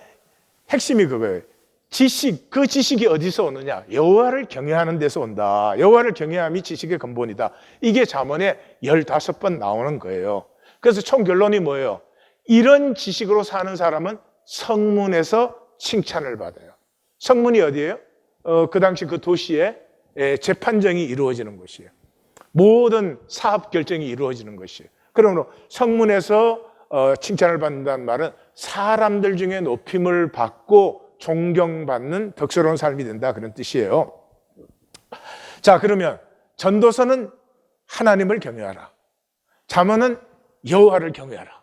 핵심이 그거예요. 지식, 그 지식이 어디서 오느냐? 여호와를 경외하는 데서 온다. 여호와를 경외함이 지식의 근본이다. 이게 잠언에 15번 나오는 거예요. 그래서 총 결론이 뭐예요? 이런 지식으로 사는 사람은 성문에서 칭찬을 받아요. 성문이 어디예요? 그 당시 그 도시에 재판정이 이루어지는 곳이에요. 모든 사업 결정이 이루어지는 것이에요. 그러므로 성문에서 칭찬을 받는다는 말은 사람들 중에 높임을 받고 존경받는 덕스러운 삶이 된다 그런 뜻이에요. 자, 그러면 전도서는 하나님을 경외하라. 잠언은 여호와를 경외하라.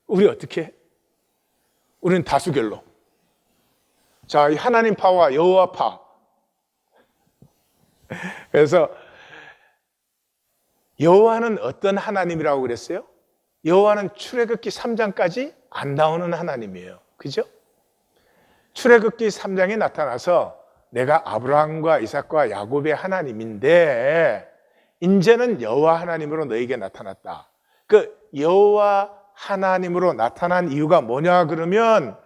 우리 어떻게 해? 우리는 다수결로. 자, 이 하나님파와 여호와파. 그래서 여호와는 어떤 하나님이라고 그랬어요? 여호와는 출애굽기 3장까지 안 나오는 하나님이에요. 그죠? 출애굽기 3장에 나타나서 내가 아브라함과 이삭과 야곱의 하나님인데 이제는 여호와 하나님으로 너에게 나타났다. 그 여호와 하나님으로 나타난 이유가 뭐냐 그러면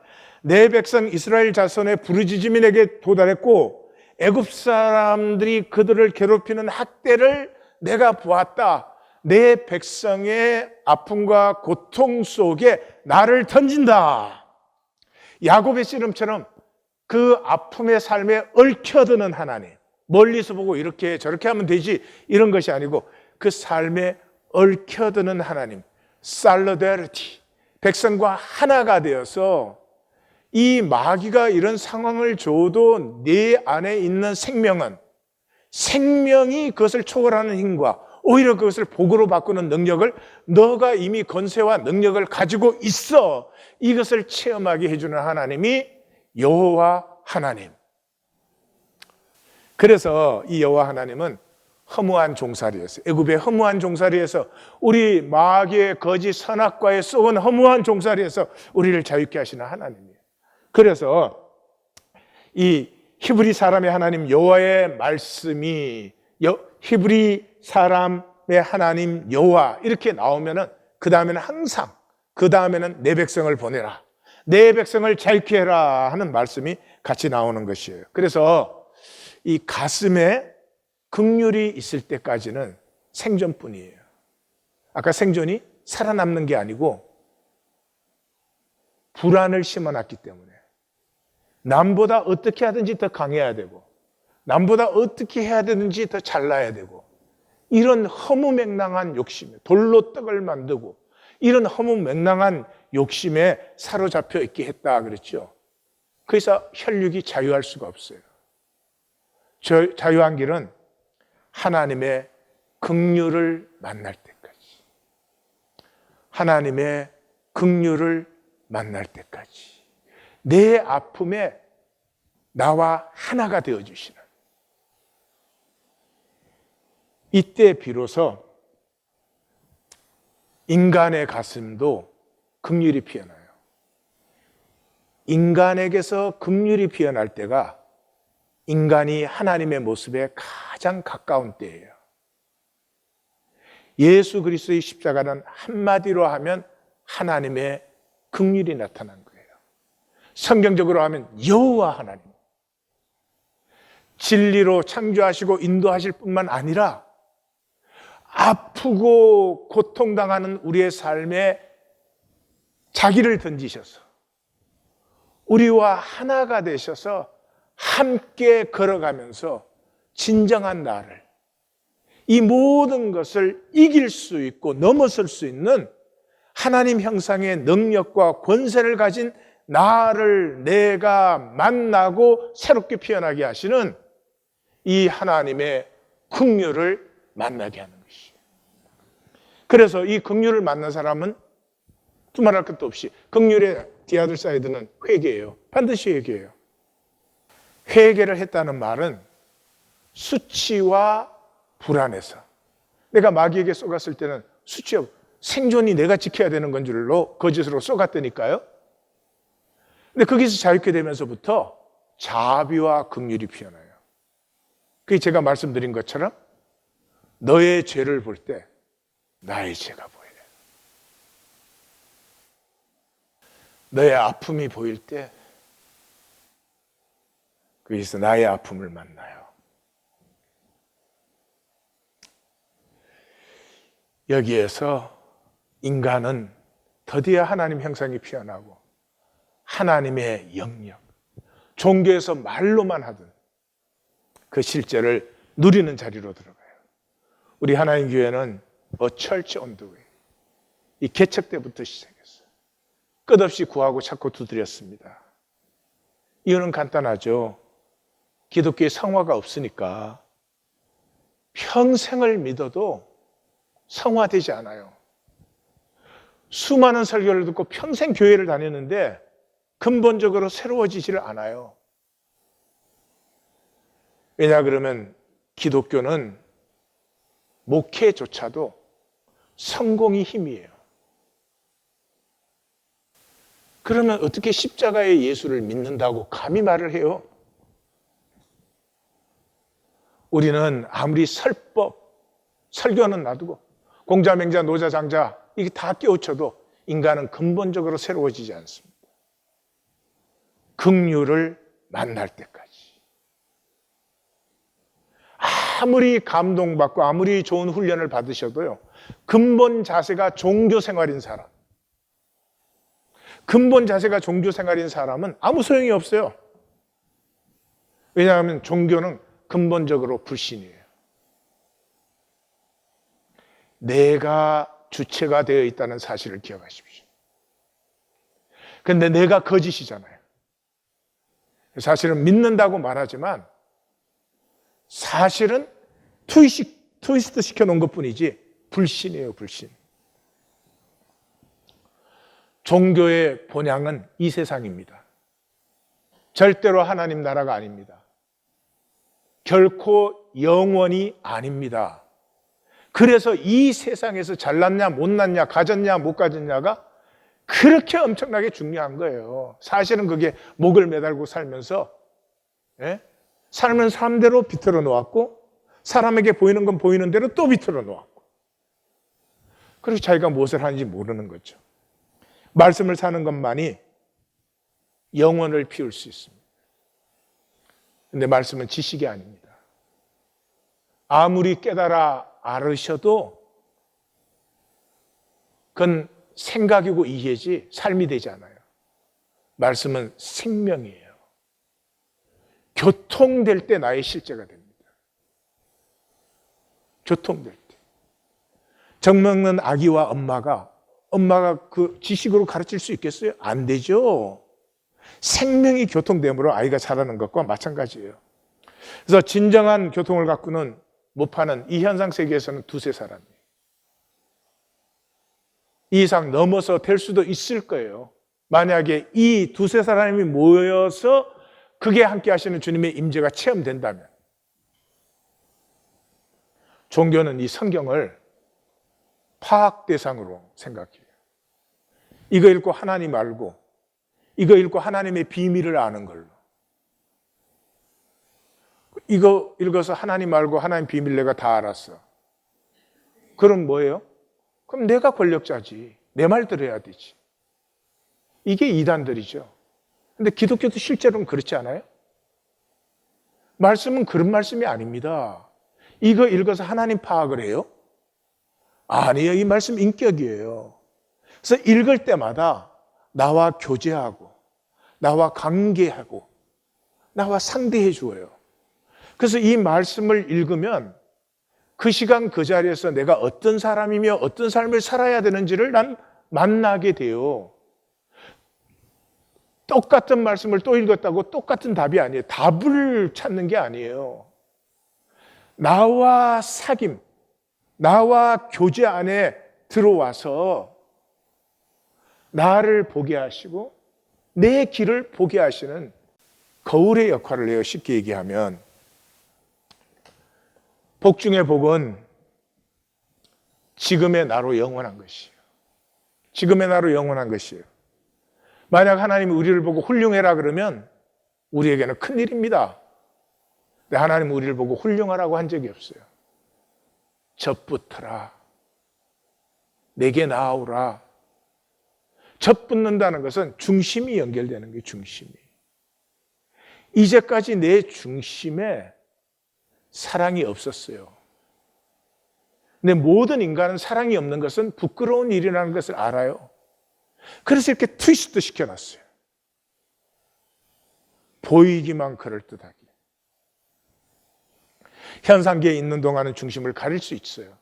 내 백성 이스라엘 자손의 부르짖음이 내게 도달했고 애굽 사람들이 그들을 괴롭히는 학대를 내가 보았다. 내 백성의 아픔과 고통 속에 나를 던진다. 야곱의 씨름처럼 그 아픔의 삶에 얽혀드는 하나님. 멀리서 보고 이렇게 저렇게 하면 되지 이런 것이 아니고 그 삶에 얽혀드는 하나님. 살로데리티. 백성과 하나가 되어서 이 마귀가 이런 상황을 줘도 내 안에 있는 생명이 그것을 초월하는 힘과 오히려 그것을 복으로 바꾸는 능력을 너가 이미 권세와 능력을 가지고 있어. 이것을 체험하게 해주는 하나님이 여호와 하나님. 그래서 이 여호와 하나님은 허무한 종살이에서 애굽의 허무한 종살이에서 우리 마귀의 거짓 선악과에 쏘은 허무한 종살이에서 우리를 자유케 하시는 하나님이에요. 그래서 이 히브리 사람의 하나님 여호와의 말씀이 히브리 사람의 하나님 여호와 이렇게 나오면은 그 다음에는 항상 그 다음에는 내 백성을 보내라. 내 백성을 자유케 해라 하는 말씀이 같이 나오는 것이에요. 그래서 이 가슴에 긍휼이 있을 때까지는 생존뿐이에요. 아까 생존이 살아남는 게 아니고 불안을 심어놨기 때문에 남보다 어떻게 하든지 더 강해야 되고 남보다 어떻게 해야 되는지 더 잘나야 되고 이런 허무맹랑한 욕심에, 돌로 떡을 만들고 이런 허무맹랑한 욕심에 사로잡혀 있게 했다 그랬죠. 그래서 혈육이 자유할 수가 없어요. 자유한 길은 하나님의 긍휼을 만날 때까지, 하나님의 긍휼을 만날 때까지 내 아픔에 나와 하나가 되어주시는, 이때 비로소 인간의 가슴도 긍휼이 피어나요. 인간에게서 긍휼이 피어날 때가 인간이 하나님의 모습에 가장 가까운 때예요. 예수 그리스도의 십자가는 한마디로 하면 하나님의 긍휼이 나타난 거예요. 성경적으로 하면 여호와 하나님, 진리로 창조하시고 인도하실 뿐만 아니라 아프고 고통당하는 우리의 삶에 자기를 던지셔서 우리와 하나가 되셔서 함께 걸어가면서 진정한 나를, 이 모든 것을 이길 수 있고 넘어설 수 있는 하나님 형상의 능력과 권세를 가진 나를 내가 만나고 새롭게 피어나게 하시는 이 하나님의 긍휼을 만나게 하는 것이에요. 그래서 이 긍휼을 만난 사람은 두말할 것도 없이 긍휼의 디아들 사이드는 회개예요. 반드시 회개예요. 회개를 했다는 말은 수치와 불안해서, 내가 마귀에게 쏘갔을 때는 수치와 생존이 내가 지켜야 되는 건 줄로 거짓으로 쏘갔다니까요. 근데 거기서 자유케 되면서부터 자비와 긍휼이 피어나요. 그게 제가 말씀드린 것처럼 너의 죄를 볼 때 나의 죄가 보여요. 너의 아픔이 보일 때 거기서 나의 아픔을 만나요. 여기에서 인간은 드디어 하나님 형상이 피어나고 하나님의 영역, 종교에서 말로만 하던 그 실제를 누리는 자리로 들어가요. 우리 하나님 교회는 A Church on the Way, 이 개척 때부터 시작했어요. 끝없이 구하고 찾고 두드렸습니다. 이유는 간단하죠. 기독교에 성화가 없으니까 평생을 믿어도 성화되지 않아요. 수많은 설교를 듣고 평생 교회를 다녔는데 근본적으로 새로워지지를 않아요. 왜냐 그러면 기독교는 목회조차도 성공이 힘이에요. 그러면 어떻게 십자가의 예수를 믿는다고 감히 말을 해요? 우리는 아무리 설법, 설교는 놔두고 공자, 맹자, 노자, 장자 이게 다 깨우쳐도 인간은 근본적으로 새로워지지 않습니다. 긍휼을 만날 때까지. 아무리 감동받고 아무리 좋은 훈련을 받으셔도요, 근본 자세가 종교 생활인 사람, 근본 자세가 종교 생활인 사람은 아무 소용이 없어요. 왜냐하면 종교는 근본적으로 불신이에요. 내가 주체가 되어 있다는 사실을 기억하십시오. 그런데 내가 거짓이잖아요. 사실은 믿는다고 말하지만 사실은 트위스트 시켜놓은 것뿐이지 불신이에요, 불신. 종교의 본향은 이 세상입니다. 절대로 하나님 나라가 아닙니다. 결코 영원히 아닙니다. 그래서 이 세상에서 잘났냐 못났냐 가졌냐 못 가졌냐가 그렇게 엄청나게 중요한 거예요. 사실은 그게 목을 매달고 살면서 삶은 삶대로 비틀어 놓았고 사람에게 보이는 건 보이는 대로 또 비틀어 놓았고, 그리고 자기가 무엇을 하는지 모르는 거죠. 말씀을 사는 것만이 영혼을 피울 수 있습니다. 그런데 말씀은 지식이 아닙니다. 아무리 깨달아 알으셔도 그건 생각이고 이해지 삶이 되지 않아요. 말씀은 생명이에요. 교통될 때 나의 실제가 됩니다. 교통될 때. 젖먹는 아기와 엄마가 그 지식으로 가르칠 수 있겠어요? 안 되죠. 생명이 교통되므로 아이가 자라는 것과 마찬가지예요. 그래서 진정한 교통을 갖고는 못 파는 이 현상 세계에서는 두세 사람이에요. 이 이상 넘어서 될 수도 있을 거예요. 만약에 이 두세 사람이 모여서 그게 함께 하시는 주님의 임재가 체험된다면, 종교는 이 성경을 파악 대상으로 생각해요. 이거 읽고 하나님 알고, 이거 읽고 하나님의 비밀을 아는 걸로. 이거 읽어서 하나님 알고 하나님 비밀 내가 다 알았어. 그럼 뭐예요? 그럼 내가 권력자지. 내 말 들어야 되지. 이게 이단들이죠. 근데 기독교도 실제로는 그렇지 않아요? 말씀은 그런 말씀이 아닙니다. 이거 읽어서 하나님 파악을 해요? 아니에요. 이 말씀 인격이에요. 그래서 읽을 때마다 나와 교제하고, 나와 관계하고, 나와 상대해 주어요. 그래서 이 말씀을 읽으면 그 시간 그 자리에서 내가 어떤 사람이며 어떤 삶을 살아야 되는지를 난 만나게 돼요. 똑같은 말씀을 또 읽었다고 똑같은 답이 아니에요. 답을 찾는 게 아니에요. 나와 사귐, 나와 교제 안에 들어와서 나를 보게 하시고 내 길을 보게 하시는 거울의 역할을 해요. 쉽게 얘기하면. 복 중의 복은 지금의 나로 영원한 것이에요. 지금의 나로 영원한 것이에요. 만약 하나님이 우리를 보고 훌륭해라 그러면 우리에게는 큰일입니다. 근데 하나님은 우리를 보고 훌륭하라고 한 적이 없어요. 젖붙어라. 내게 나아오라. 젖붙는다는 것은 중심이 연결되는 거예요. 중심이. 이제까지 내 중심에 사랑이 없었어요. 근데 모든 인간은 사랑이 없는 것은 부끄러운 일이라는 것을 알아요. 그래서 이렇게 트위스트 시켜놨어요. 보이기만 그럴듯하게. 현상계에 있는 동안은 중심을 가릴 수 있어요.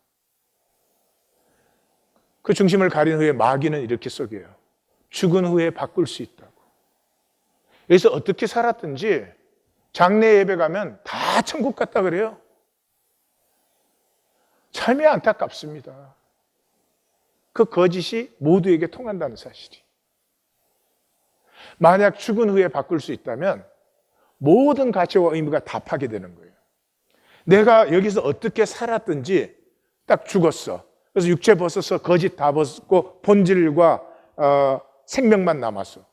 그 중심을 가린 후에 마귀는 이렇게 속여요. 죽은 후에 바꿀 수 있다고. 그래서 어떻게 살았든지 장례 예배 가면 다 천국 갔다 그래요. 참이 안타깝습니다. 그 거짓이 모두에게 통한다는 사실이. 만약 죽은 후에 바꿀 수 있다면 모든 가치와 의미가 다 파괴되는 거예요. 내가 여기서 어떻게 살았든지 딱 죽었어. 그래서 육체 벗어서 거짓 다 벗고 본질과 생명만 남았어.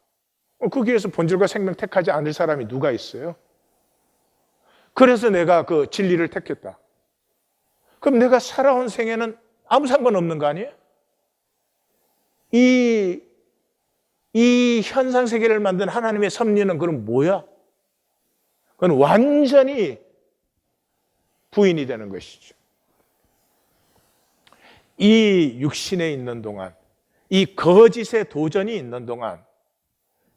거기에서 본질과 생명 택하지 않을 사람이 누가 있어요? 그래서 내가 그 진리를 택했다. 그럼 내가 살아온 생애는 아무 상관없는 거 아니에요? 이 현상 세계를 만든 하나님의 섭리는 그럼 뭐야? 그건 완전히 부인이 되는 것이죠. 이 육신에 있는 동안, 이 거짓의 도전이 있는 동안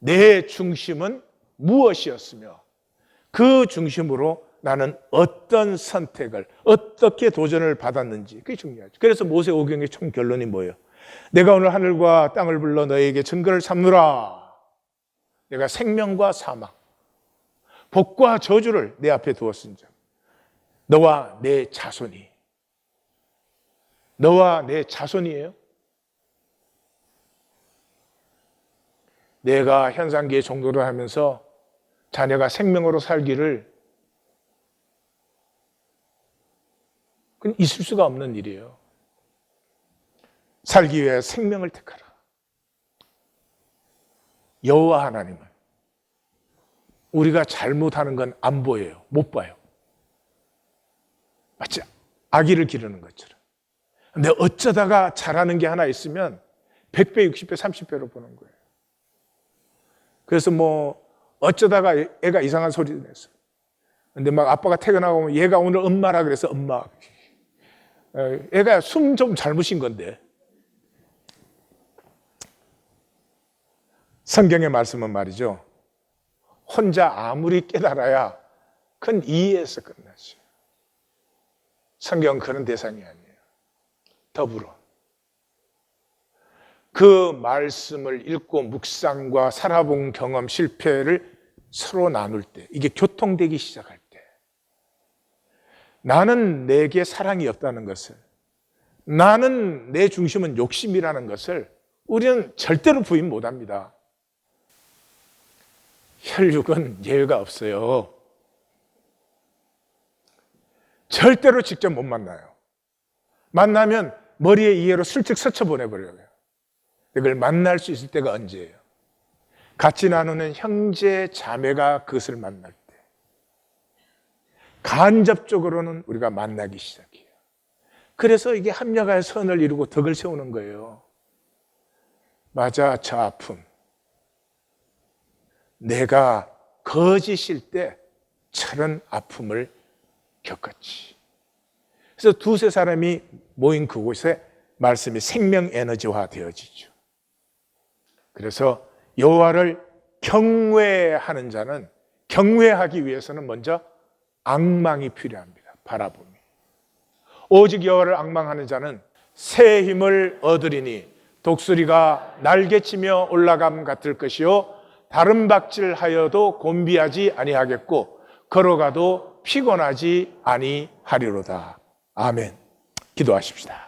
내 중심은 무엇이었으며 그 중심으로 나는 어떤 선택을, 어떻게 도전을 받았는지 그게 중요하죠. 그래서 모세오경의 총 결론이 뭐예요? 내가 오늘 하늘과 땅을 불러 너에게 증거를 삼노라. 내가 생명과 사망, 복과 저주를 내 앞에 두었은즉 너와 내 자손이, 너와 내 자손이에요. 내가 현상계의 종도를 하면서 자녀가 생명으로 살기를, 그건 있을 수가 없는 일이에요. 살기 위해 생명을 택하라. 여호와 하나님은 우리가 잘못하는 건 안 보여요. 못 봐요. 마치 아기를 기르는 것처럼. 근데 어쩌다가 잘하는 게 하나 있으면 100배, 60배, 30배로 보는 거예요. 그래서 뭐 어쩌다가 애가 이상한 소리를 냈어요. 근데 막 아빠가 퇴근하고 오면 얘가 오늘 엄마라 그래서 엄마. 애가 숨 좀 잘못 쉰 건데. 성경의 말씀은 말이죠. 혼자 아무리 깨달아야 큰 이해에서 끝나죠. 성경은 그런 대상이 아니에요. 더불어. 그 말씀을 읽고 묵상과 살아본 경험, 실패를 서로 나눌 때, 이게 교통되기 시작할 때, 나는 내게 사랑이 없다는 것을, 나는 내 중심은 욕심이라는 것을 우리는 절대로 부인 못합니다. 혈육은 예외가 없어요. 절대로 직접 못 만나요. 만나면 머리에 이해로 슬쩍 스쳐보내버려요. 이걸 만날 수 있을 때가 언제예요? 같이 나누는 형제, 자매가 그것을 만날 때. 간접적으로는 우리가 만나기 시작해요. 그래서 이게 합력하여 선을 이루고 덕을 세우는 거예요. 맞아, 저 아픔. 내가 거짓일 때 저런 아픔을 겪었지. 그래서 두세 사람이 모인 그곳에 말씀이 생명 에너지화 되어지죠. 그래서 여호와를 경외하는 자는, 경외하기 위해서는 먼저 앙망이 필요합니다. 바라봄이. 오직 여호와를 앙망하는 자는 새 힘을 얻으리니 독수리가 날개치며 올라감 같을 것이요 다른 박질하여도 곤비하지 아니하겠고 걸어가도 피곤하지 아니하리로다. 아멘. 기도하십시다.